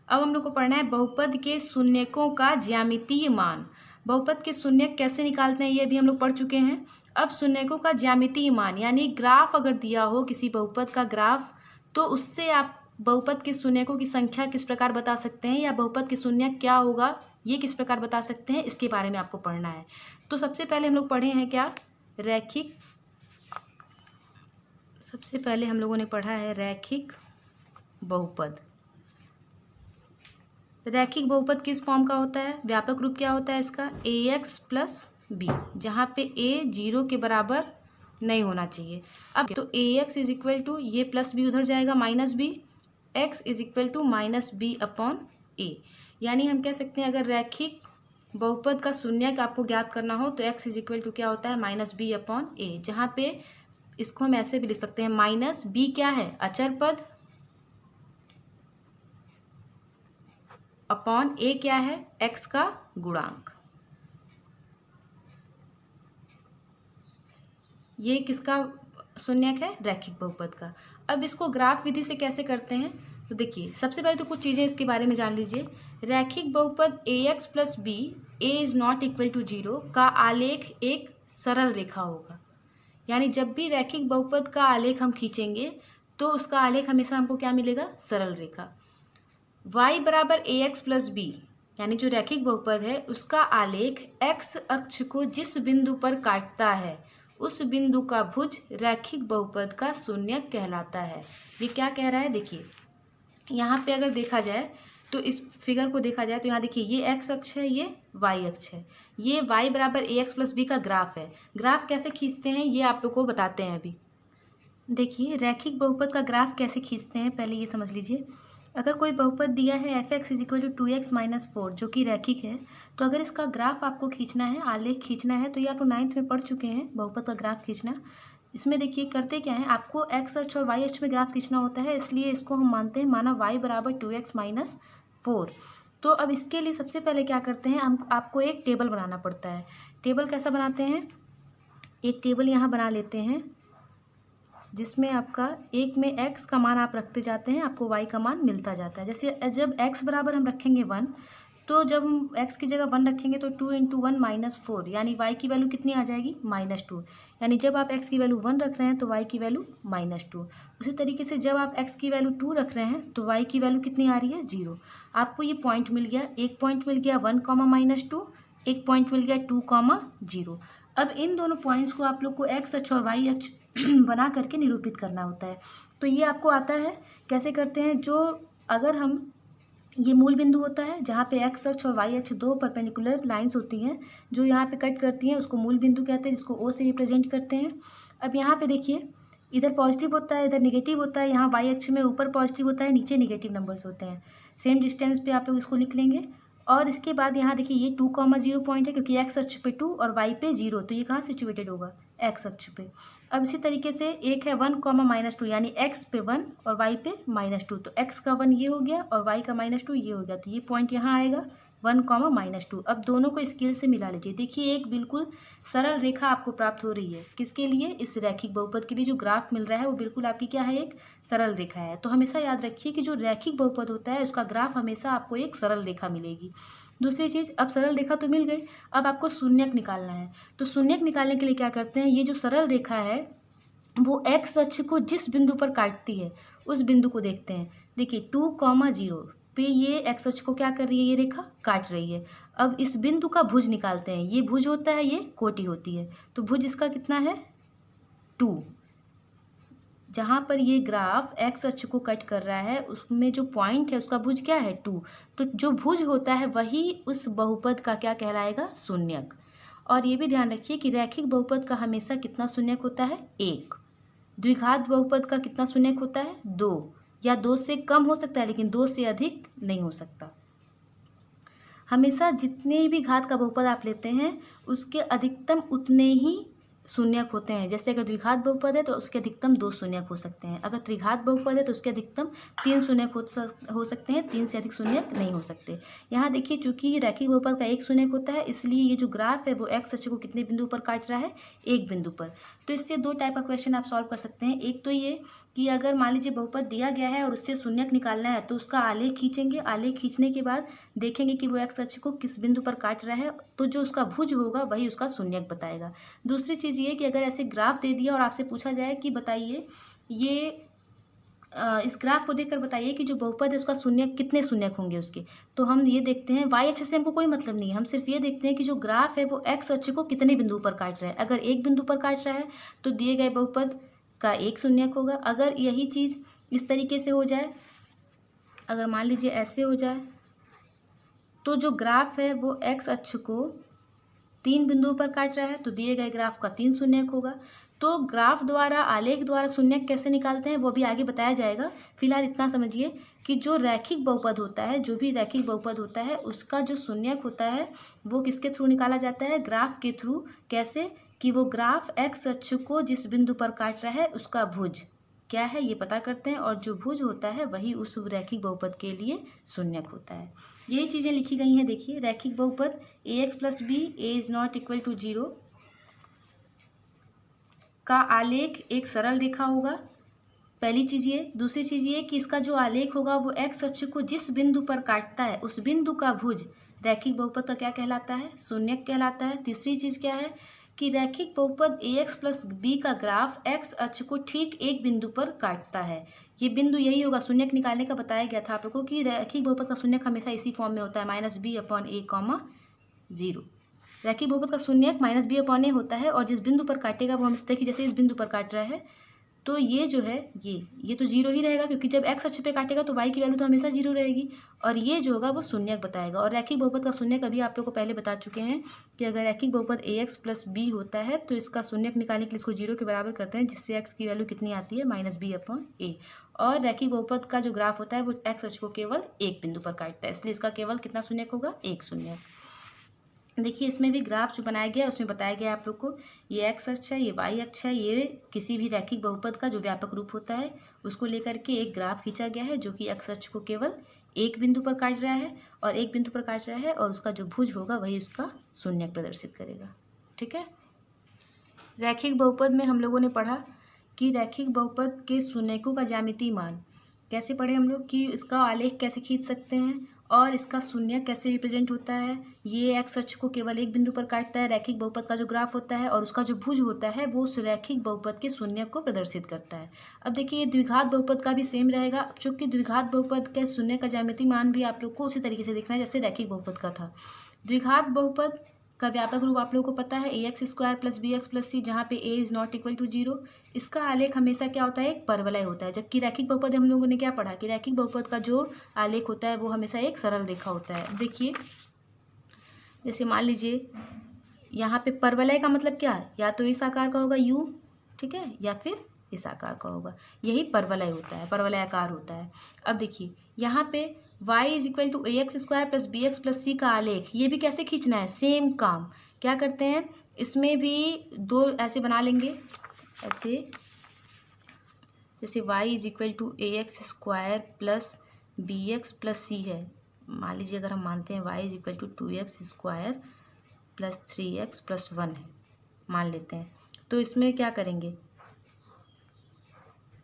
अब हम लोग को पढ़ना है बहुपद के शून्यकों का ज्यामितीय मान। बहुपद के शून्यक कैसे निकालते हैं ये भी हम लोग पढ़ चुके हैं। अब शून्यकों का ज्यामितीय मान यानी ग्राफ अगर दिया हो किसी बहुपद का ग्राफ, तो उससे आप बहुपद के शून्यकों की संख्या किस प्रकार बता सकते हैं या बहुपद के शून्यक क्या होगा ये किस प्रकार बता सकते हैं, इसके बारे में आपको पढ़ना है। तो सबसे पहले हम लोग पढ़े हैं क्या, रैखिक। सबसे पहले हम लोगों ने पढ़ा है रैखिक बहुपद। रैखिक बहुपद किस फॉर्म का होता है, व्यापक रूप क्या होता है इसका, ax प्लस बी, जहाँ पे a 0 के बराबर नहीं होना चाहिए। अब तो ax इज इक्वल टू, ये प्लस बी उधर जाएगा minus B, x is equal to minus B upon A. यानी हम कह सकते हैं अगर रैखिक बहुपद का शून्यक आपको ज्ञात करना हो तो x इज इक्वल टू क्या होता है, माइनस बी अपॉन ए, जहाँ पे इसको हम ऐसे भी लिख सकते हैं, माइनस बी क्या है, अचर पद, अपॉन ए क्या है, x का गुणांक। ये किसका शून्यक है, रैखिक बहुपद का। अब इसको ग्राफ विधि से कैसे करते हैं, तो देखिए सबसे पहले तो कुछ चीज़ें इसके बारे में जान लीजिए। रैखिक बहुपद ax plus B, A is not equal to 0 का आलेख एक सरल रेखा होगा। यानी जब भी रैखिक बहुपद का आलेख हम खींचेंगे तो उसका आलेख हमेशा हमको क्या मिलेगा, सरल रेखा। y बराबर ax प्लस बी, यानी जो रैखिक बहुपद है उसका आलेख x अक्ष को जिस बिंदु पर काटता है उस बिंदु का भुज रैखिक बहुपद का शून्यक कहलाता है। ये क्या कह रहा है, देखिए यहाँ पे अगर देखा जाए तो इस फिगर को देखा जाए तो यहाँ देखिए ये x अक्ष है, ये y अक्ष है, ये y बराबर ax प्लस बी का ग्राफ है। ग्राफ कैसे खींचते हैं ये आप लोग को बताते हैं अभी। देखिए रैखिक बहुपद का ग्राफ कैसे खींचते हैं पहले ये समझ लीजिए। अगर कोई बहुपद दिया है F X is equal to 2x minus 4 जो कि रैखिक है, तो अगर इसका ग्राफ आपको खींचना है, आलेख खींचना है, तो ये आप लोग 9th में पढ़ चुके हैं बहुपद का ग्राफ खींचना। इसमें देखिए करते क्या है, आपको एक्स अक्ष और वाई अक्ष में ग्राफ खींचना होता है, इसलिए इसको हम मानते हैं माना y बराबर 2x माइनस 4। तो अब इसके लिए सबसे पहले क्या करते हैं, हम आपको एक टेबल बनाना पड़ता है। टेबल कैसा बनाते हैं, एक टेबल यहाँ बना लेते हैं जिसमें आपका एक में x का मान आप रखते जाते हैं, आपको y का मान मिलता जाता है। जैसे जब x बराबर हम रखेंगे 1, तो जब हम x की जगह 1 रखेंगे तो 2 इंटू 1 माइनस 4, यानी y की वैल्यू कितनी आ जाएगी, -2। यानी जब आप x की वैल्यू 1 रख रहे हैं तो y की वैल्यू -2। उसी तरीके से जब आप x की वैल्यू 2 रख रहे हैं तो y की वैल्यू कितनी आ रही है, 0। आपको ये पॉइंट मिल गया, एक पॉइंट मिल गया 1, -2, एक पॉइंट मिल गया 2, 0। अब इन दोनों पॉइंट्स को आप लोग को x अक्ष और y अक्ष बना करके निरूपित करना होता है। तो ये आपको आता है, कैसे करते हैं, जो अगर हम ये मूल बिंदु होता है जहाँ पे x अक्ष और y अक्ष दो परपेंडिकुलर लाइंस होती हैं जो यहाँ पे कट करती हैं, उसको मूल बिंदु कहते हैं, जिसको O से रिप्रेजेंट करते हैं। अब यहाँ पे देखिए इधर पॉजिटिव होता है, इधर निगेटिव होता है, यहाँ y अक्ष में ऊपर पॉजिटिव होता है, नीचे निगेटिव नंबर्स होते हैं। सेम डिस्टेंस पे आप लोग इसको लिख लेंगे। और इसके बाद यहाँ देखिए ये 2, 0 पॉइंट है क्योंकि x अक्ष पे 2 और y पे 0, तो ये कहाँ सिचुएटेड होगा, x अक्ष पे। अब इसी तरीके से एक है 1, -2, यानी x पे 1 और y पे -2, तो x का 1 ये हो गया और y का -2 ये हो गया, तो ये पॉइंट यहाँ आएगा 1, -2। अब दोनों को स्केल से मिला लीजिए, देखिए एक बिल्कुल सरल रेखा आपको प्राप्त हो रही है। किसके लिए, इस रैखिक बहुपद के लिए जो ग्राफ मिल रहा है वो बिल्कुल आपकी क्या है, एक सरल रेखा है। तो हमेशा याद रखिए कि जो रैखिक बहुपद होता है उसका ग्राफ हमेशा आपको एक सरल रेखा मिलेगी। दूसरी चीज़, अब सरल रेखा तो मिल गई, अब आपको शून्यक निकालना है। तो शून्यक निकालने के लिए क्या करते हैं, ये जो सरल रेखा है वो x अक्ष को जिस बिंदु पर काटती है उस बिंदु को देखते हैं। देखिए 2, 0 पे ये x अक्ष को क्या कर रही है, ये रेखा काट रही है। अब इस बिंदु का भुज निकालते हैं, ये भुज होता है, ये कोटि होती है, तो भुज इसका कितना है, 2। जहाँ पर ये ग्राफ x अक्ष को कट कर रहा है उसमें जो पॉइंट है उसका भुज क्या है, 2। तो जो भुज होता है वही उस बहुपद का क्या कहलाएगा, शून्यक। और ये भी ध्यान रखिए कि रैखिक बहुपद का हमेशा कितना शून्यक होता है, 1। द्विघात बहुपद का कितना शून्यक होता है, 2, या 2 से कम हो सकता है लेकिन 2 से अधिक नहीं हो सकता। हमेशा जितने भी घात का बहुपद आप लेते हैं उसके अधिकतम उतने ही शून्यक होते हैं। जैसे अगर द्विघात बहुपद है तो उसके अधिकतम 2 शून्यक हो सकते हैं, अगर त्रिघात बहुपद है तो उसके अधिकतम 3 शून्यक हो सकते हैं, 3 से अधिक शून्यक नहीं हो सकते। यहाँ देखिए चूंकि रैखिक बहुपद का 1 शून्यक होता है इसलिए ये जो ग्राफ है वो x अक्ष को कितने बिंदु पर काट रहा है, एक बिंदु पर। तो इससे 2 टाइप का क्वेश्चन आप सॉल्व कर सकते हैं। एक तो ये कि अगर मान लीजिए बहुपद दिया गया है और उससे शून्यक निकालना है तो उसका आलेख खींचेंगे। आलेख खींचने के बाद देखेंगे कि वो एक्स अक्ष को किस बिंदु पर काट रहा है, तो जो उसका भुज होगा वही उसका शून्यक बताएगा। दूसरी चीज़ ये कि अगर ऐसे ग्राफ दे दिया और आपसे पूछा जाए कि बताइए ये इस ग्राफ को देखकर बताइए कि जो बहुपद है उसका शून्यक कितने शून्यक होंगे उसके, तो हम ये देखते हैं वाई अक्ष से हमको कोई मतलब नहीं है, हम सिर्फ ये देखते हैं कि जो ग्राफ है वो एक्स अक्ष को कितने बिंदु पर काट रहा है। अगर एक बिंदु पर काट रहा है तो दिए गए बहुपद का एक शून्यक होगा। अगर यही चीज़ इस तरीके से हो जाए, अगर मान लीजिए ऐसे हो जाए, तो जो ग्राफ है वो एक्स अक्ष को 3 बिंदुओं पर काट रहा है तो दिए गए ग्राफ का 3 शून्यक होगा। तो ग्राफ द्वारा आलेख द्वारा शून्यक कैसे निकालते हैं वो भी आगे बताया जाएगा। फिलहाल इतना समझिए कि जो रैखिक बहुपद होता है, जो भी रैखिक बहुपद होता है उसका जो शून्यक होता है वो किसके थ्रू निकाला जाता है, ग्राफ के थ्रू। कैसे कि वो ग्राफ एक्स अक्ष को जिस बिंदु पर काट रहा है उसका भुज क्या है ये पता करते हैं, और जो भुज होता है वही उस रैखिक बहुपद के लिए शून्यक होता है। यही चीज़ें लिखी गई हैं। देखिए रैखिक बहुपद ax plus B A is not equal to 0 का आलेख एक सरल रेखा होगा, पहली चीज़ ये। दूसरी चीज़ ये कि इसका जो आलेख होगा वो एक्स अक्ष को जिस बिंदु पर काटता है उस बिंदु का भुज रैखिक बहुपद का क्या कहलाता है, शून्यक कहलाता है। तीसरी चीज़ क्या है कि रैखिक बहुपद ax प्लस बी का ग्राफ एक्स अक्ष को ठीक एक बिंदु पर काटता है। ये बिंदु यही होगा, शून्यक निकालने का बताया गया था आप लोगों को कि रैखिक बहुपद का शून्यक हमेशा इसी फॉर्म में होता है, -b/a, 0। रैखिक बहुपद का शून्यक -b/a होता है और जिस बिंदु पर काटेगा वो हम देखिए जैसे इस बिंदु पर काट रहा है तो ये जो है ये तो 0 ही रहेगा, क्योंकि जब एक्स अक्ष पे काटेगा तो y की वैल्यू तो हमेशा 0 रहेगी, और ये जो होगा वो शून्यक बताएगा। और रैखिक बहुपद का शून्यक अभी आप लोग को पहले बता चुके हैं कि अगर रैखिक बहुपद ax प्लस b होता है तो इसका शून्यक निकालने के लिए इसको 0 के बराबर करते हैं, जिससे x की वैल्यू कितनी आती है, -b/a। और रैखिक बहुपद का जो ग्राफ होता है वो एक्स अक्ष को केवल एक बिंदु पर काटता है, इसलिए इसका केवल कितना शून्यक होगा, एक शून्यक। देखिए इसमें भी ग्राफ जो बनाया गया है उसमें बताया गया है आप लोग को ये एक्स अक्ष है, ये वाई अक्ष है, ये किसी भी रैखिक बहुपद का जो व्यापक रूप होता है उसको लेकर के एक ग्राफ खींचा गया है जो कि एक्स अक्ष को केवल एक बिंदु पर काट रहा है और एक बिंदु पर काट रहा है, और उसका जो भुज होगा वही उसका शून्यक प्रदर्शित करेगा। ठीक है। रैखिक बहुपद में हम लोगों ने पढ़ा कि रैखिक बहुपद के शून्यकों का ज्यामितीय मान कैसे पढ़े हम लोग, कि इसका आलेख कैसे खींच सकते हैं और इसका शून्यक कैसे रिप्रेजेंट होता है। ये एक्स अक्ष को केवल एक बिंदु पर काटता है, रैखिक बहुपद का जो ग्राफ होता है, और उसका जो भुज होता है वो उस रैखिक बहुपद के शून्यक को प्रदर्शित करता है। अब देखिए ये द्विघात बहुपद का भी सेम रहेगा, चूँकि द्विघात बहुपद के शून्य का ज्यामितीय मान भी आप लोग को उसी तरीके से देखना है जैसे रैखिक बहुपद का था। द्विघात बहुपद का व्यापक रूप आप लोगों को पता है ax² plus bx plus c, जहाँ पे a is not equal to 0। इसका आलेख हमेशा क्या होता है, एक परवलय होता है। जबकि रैखिक बहुपद हम लोगों ने क्या पढ़ा कि रैखिक बहुपद का जो आलेख होता है वो हमेशा एक सरल रेखा होता है। देखिए जैसे मान लीजिए यहाँ पे परवलय का मतलब क्या है, या तो इस आकार का होगा u, ठीक है, या फिर इस आकार का होगा, यही परवलय होता है, परवलय आकार होता है। अब देखिए यहाँ पे y is equal to ax² plus bx plus c का आलेख, ये भी कैसे खींचना है, सेम काम क्या करते हैं, इसमें भी दो ऐसे बना लेंगे, ऐसे जैसे y is equal to ax² plus bx plus c है। मान लीजिए अगर हम मानते हैं y is equal to 2x² plus 3x plus 1 है, मान लेते हैं, तो इसमें क्या करेंगे,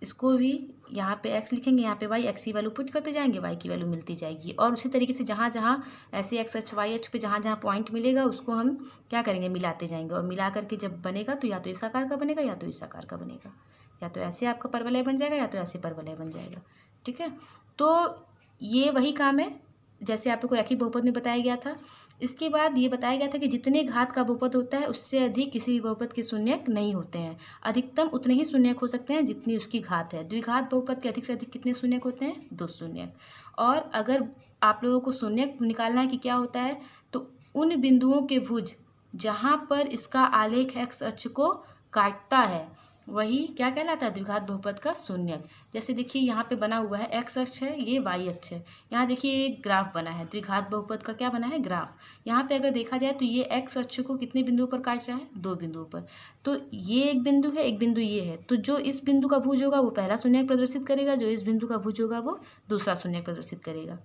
इसको भी यहाँ पे x लिखेंगे, यहाँ पे y, x की वैल्यू पुट करते जाएंगे, y की वैल्यू मिलती जाएगी। और उसी तरीके से जहाँ जहाँ ऐसे x अक्ष y अक्ष पे जहाँ जहाँ पॉइंट मिलेगा उसको हम क्या करेंगे, मिलाते जाएंगे, और मिला करके जब बनेगा तो या तो इस आकार का बनेगा या तो इस आकार का बनेगा, या तो ऐसे आपका परवलय बन जाएगा या तो ऐसे परवलय बन जाएगा। ठीक है, तो ये वही काम है जैसे आप लोग को रैखिक बहुपद में बताया गया था। इसके बाद ये बताया गया था कि जितने घात का बहुपद होता है उससे अधिक किसी भी बहुपद के शून्यक नहीं होते हैं, अधिकतम उतने ही शून्यक हो सकते हैं जितनी उसकी घात है। द्विघात बहुपद के अधिक से अधिक कितने शून्यक होते हैं, 2 शून्यक। और अगर आप लोगों को शून्यक निकालना है कि क्या होता है, तो उन बिंदुओं के भुज जहाँ पर इसका आलेख एक्स अक्ष को काटता है वही क्या कहलाता है, द्विघात बहुपद का शून्यक। जैसे देखिए यहाँ पे बना हुआ है एक्स अक्ष है, ये वाई अक्ष है, यहाँ देखिए एक ग्राफ बना है, द्विघात बहुपद का क्या बना है, ग्राफ। यहाँ पे अगर देखा जाए तो ये एक्स अक्ष को कितने बिंदुओं पर काट रहा है, 2 बिंदुओं पर। तो ये एक बिंदु है, एक बिंदु ये है, तो जो इस बिंदु का भुज होगा वो पहला शून्यक प्रदर्शित करेगा, जो इस बिंदु का भुज होगा वो दूसरा शून्यक प्रदर्शित करेगा।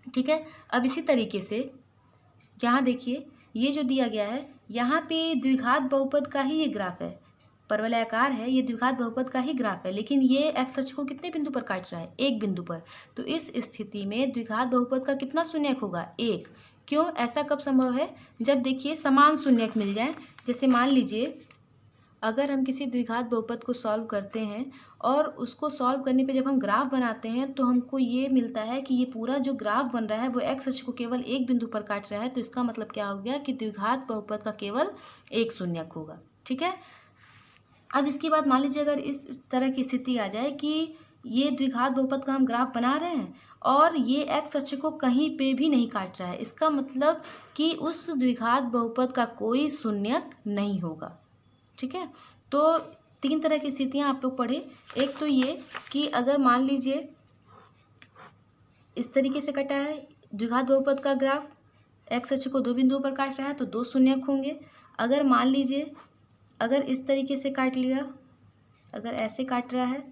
ठीक है, अब इसी तरीके से यहाँ देखिए ये जो दिया गया है यहाँ पे द्विघात बहुपद का ही ये ग्राफ है, परवलयाकार है, ये द्विघात बहुपद का ही ग्राफ है, लेकिन ये एक्स अक्ष को कितने बिंदु पर काट रहा है? एक बिंदु पर। तो इस स्थिति में द्विघात बहुपद का कितना शून्यक होगा? एक। क्यों? ऐसा कब संभव है? जब देखिए समान शून्यक मिल जाए। जैसे मान लीजिए अगर हम किसी द्विघात बहुपद को सॉल्व करते हैं और उसको सॉल्व करने पे जब हम ग्राफ बनाते हैं तो हमको ये मिलता है कि ये पूरा जो ग्राफ बन रहा है वो एक्स अक्ष को केवल एक बिंदु पर काट रहा है। तो इसका मतलब क्या हो गया कि द्विघात बहुपद का केवल एक शून्यक होगा। ठीक है। अब इसके बाद मान लीजिए अगर इस तरह की स्थिति आ जाए कि ये द्विघात बहुपद का हम ग्राफ बना रहे हैं और ये एक्स अक्ष को कहीं पे भी नहीं काट रहा है, इसका मतलब कि उस द्विघात बहुपद का कोई शून्यक नहीं होगा। ठीक है। तो तीन तरह की स्थितियां आप लोग पढ़े। एक तो ये कि अगर मान लीजिए इस तरीके से कटा है द्विघात बहुपद का ग्राफ, एक्स अक्ष को दो बिंदुओं पर काट रहा है तो दो शून्यक होंगे। अगर मान लीजिए अगर इस तरीके से काट लिया, अगर ऐसे काट रहा है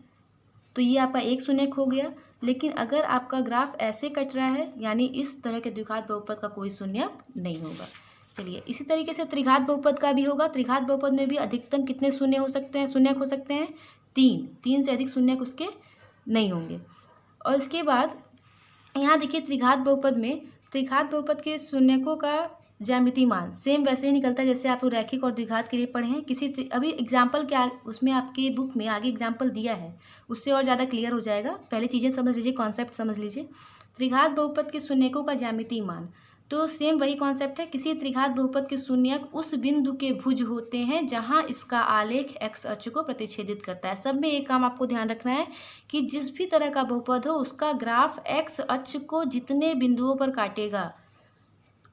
तो ये आपका एक शून्यक हो गया। लेकिन अगर आपका ग्राफ ऐसे कट रहा है यानी इस तरह के द्विघात बहुपद का कोई शून्यक नहीं होगा। चलिए इसी तरीके से त्रिघात बहुपद का भी होगा। त्रिघात बहुपद में भी अधिकतम कितने शून्य हो सकते हैं, शून्यक हो सकते हैं? तीन से अधिक शून्यक उसके नहीं होंगे। और इसके बाद यहाँ देखिए त्रिघात बहुपद के शून्यकों का ज्यामितीय मान सेम वैसे ही निकलता है जैसे आप लोग रैखिक और द्विघात के लिए पढ़े हैं। अभी एग्जाम्पल क्या उसमें आपके बुक में आगे एग्जाम्पल दिया है, उससे और ज़्यादा क्लियर हो जाएगा। पहले चीज़ें समझ लीजिए, कॉन्सेप्ट समझ लीजिए। त्रिघात बहुपद के शून्यकों का ज्यामितीय मान, तो सेम वही कॉन्सेप्ट है। किसी त्रिघात बहुपद के शून्यक उस बिंदु के भुज होते हैं जहां इसका आलेख एक्स अक्ष को प्रतिच्छेदित करता है। सब में एक काम आपको ध्यान रखना है कि जिस भी तरह का बहुपद हो उसका ग्राफ एक्स अक्ष को जितने बिंदुओं पर काटेगा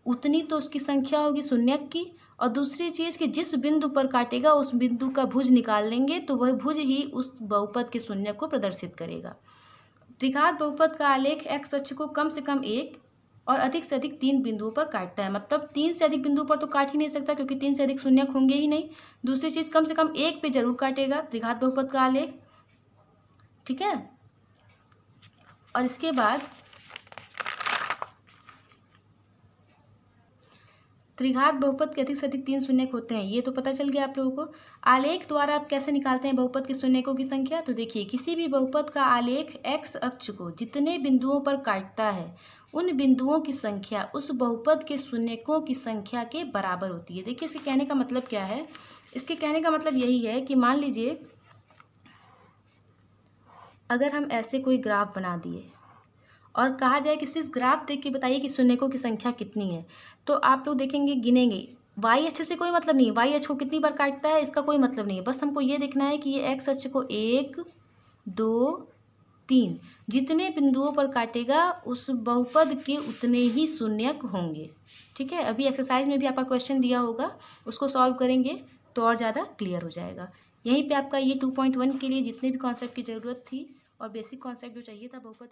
उतनी तो उसकी संख्या होगी शून्यक की, और दूसरी चीज़ कि जिस बिंदु पर काटेगा उस बिंदु का भुज निकाल लेंगे तो वह भुज ही उस बहुपद के शून्यक को प्रदर्शित करेगा। त्रिघात बहुपद का आलेख एक्स अक्ष को कम से कम एक और अधिक से अधिक तीन बिंदुओं पर काटता है। मतलब तीन से अधिक बिंदुओं पर तो काट ही नहीं सकता क्योंकि तीन से अधिक शून्यक होंगे ही नहीं। दूसरी चीज़ कम से कम एक पे जरूर काटेगा त्रिघात बहुपद का आलेख। ठीक है। और इसके बाद त्रिघात बहुपद के अधिक से अधिक तीन शून्यक होते हैं, ये तो पता चल गया आप लोगों को। आलेख द्वारा आप कैसे निकालते हैं बहुपद के शून्यकों की संख्या? तो देखिए किसी भी बहुपद का आलेख एक्स अक्ष को जितने बिंदुओं पर काटता है उन बिंदुओं की संख्या उस बहुपद के शून्यकों की संख्या के बराबर होती है। देखिए इसके कहने का मतलब क्या है? इसके कहने का मतलब यही है कि मान लीजिए अगर हम ऐसे कोई ग्राफ बना दिए और कहा जाए कि सिर्फ ग्राफ देख के बताइए कि शून्यकों की संख्या कितनी है, तो आप लोग देखेंगे गिनेंगे। वाई अक्ष से कोई मतलब नहीं, वाई अक्ष को कितनी बार काटता है इसका कोई मतलब नहीं है। बस हमको ये देखना है कि ये एक्स अक्ष को एक, दो, तीन जितने बिंदुओं पर काटेगा उस बहुपद के उतने ही शून्यक होंगे। ठीक है। अभी एक्सरसाइज में भी आपका क्वेश्चन दिया होगा, उसको सॉल्व करेंगे तो और ज़्यादा क्लियर हो जाएगा। यहीं पे आपका ये 2.1 के लिए जितने भी कॉन्सेप्ट की ज़रूरत थी और बेसिक कॉन्सेप्ट जो चाहिए था बहुपद